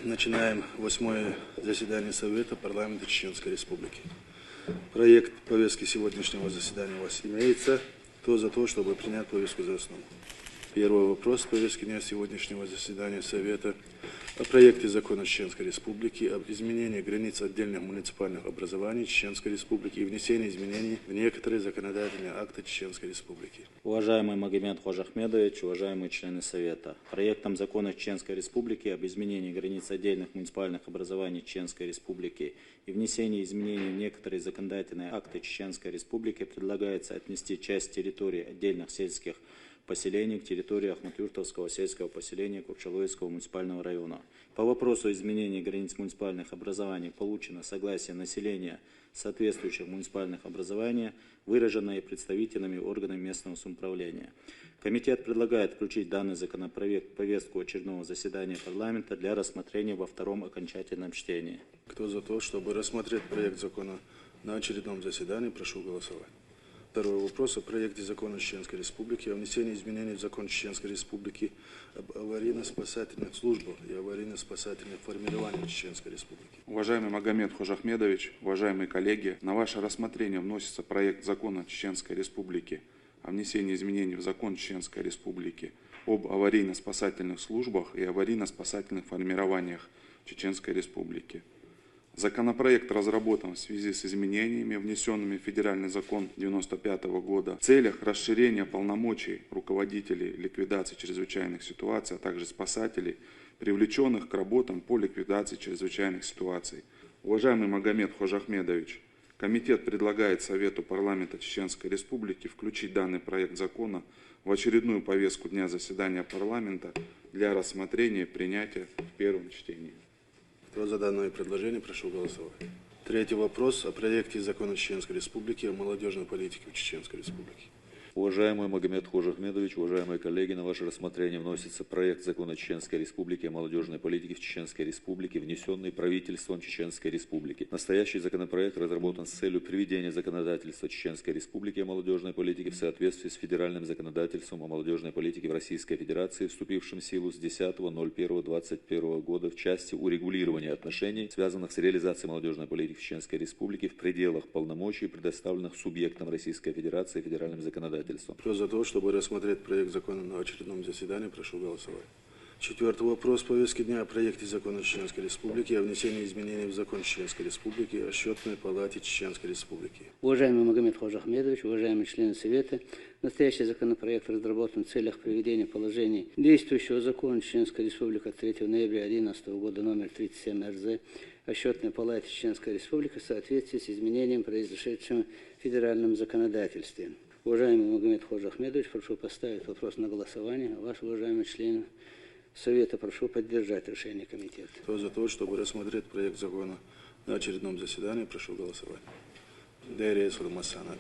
Начинаем 8-е заседание Совета парламента Чеченской Республики. Проект повестки сегодняшнего заседания у вас имеется. Кто за то, чтобы принять повестку за основу? Первый вопрос повестки дня сегодняшнего заседания Совета о проекте закона Чеченской Республики об изменении границ отдельных муниципальных образований Чеченской Республики и внесении изменений в некоторые законодательные акты Чеченской Республики. Уважаемый Магомед Хожахмедович, уважаемые члены Совета, проектом закона Чеченской Республики об изменении границ отдельных муниципальных образований Чеченской Республики и внесении изменений в некоторые законодательные акты Чеченской Республики предлагается отнести часть территории отдельных сельских поселений к территории Ахматюртовского сельского поселения Курчалойского муниципального района. По вопросу изменения границ муниципальных образований получено согласие населения соответствующих муниципальных образований, выраженное представителями органов местного самоуправления. Комитет предлагает включить данный законопроект в повестку очередного заседания парламента для рассмотрения во втором окончательном чтении. Кто за то, чтобы рассмотреть проект закона на очередном заседании, прошу голосовать. Второй вопрос о проекте закона Чеченской Республики о внесении изменений в закон Чеченской Республики об аварийно-спасательных службах и аварийно-спасательных формированиях Чеченской Республики. Уважаемый Магомед Хожахмедович, уважаемые коллеги, на ваше рассмотрение вносится проект закона Чеченской Республики о внесении изменений в закон Чеченской Республики об аварийно-спасательных службах и аварийно-спасательных формированиях Чеченской Республики. Законопроект разработан в связи с изменениями, внесенными в Федеральный закон 1995 года, в целях расширения полномочий руководителей ликвидации чрезвычайных ситуаций, а также спасателей, привлеченных к работам по ликвидации чрезвычайных ситуаций. Уважаемый Магомед Хожахмедович, комитет предлагает Совету парламента Чеченской Республики включить данный проект закона в очередную повестку дня заседания парламента для рассмотрения и принятия в первом чтении. Кто за данное предложение, прошу голосовать. Третий вопрос о проекте закона Чеченской Республики о молодежной политике в Чеченской Республике. Уважаемый Магомед Хожахмедович, уважаемые коллеги, на ваше рассмотрение вносится проект закона Чеченской Республики о молодежной политике в Чеченской Республике, внесенный правительством Чеченской Республики. Настоящий законопроект разработан с целью приведения законодательства Чеченской Республики о молодежной политике в соответствии с федеральным законодательством о молодежной политике в Российской Федерации, вступившим в силу с 10.01.2021 года в части урегулирования отношений, связанных с реализацией молодежной политики в Чеченской Республике в пределах полномочий, предоставленных субъектам Российской Федерации федеральным законодательством. Кто за то, чтобы рассмотреть проект закона на очередном заседании, прошу голосовать. Четвертый вопрос повестки дня о проекте закона Чеченской Республики о внесении изменений в закон Чеченской Республики о счетной палате Чеченской Республики. Уважаемый Магомед Хожахмедович, уважаемые члены Совета, настоящий законопроект разработан в целях приведения положений действующего закона Чеченской Республики от 3 ноября 2011 года номер 37 РЗ о счетной палате Чеченской Республики в соответствии с изменением, произошедшим в федеральном законодательстве. Уважаемый Магомед Хожахмедович, прошу поставить вопрос на голосование. Ваши уважаемые члены Совета, прошу поддержать решение комитета. Кто за то, чтобы рассмотреть проект закона на очередном заседании, прошу голосовать. Дарья Сурмасанова.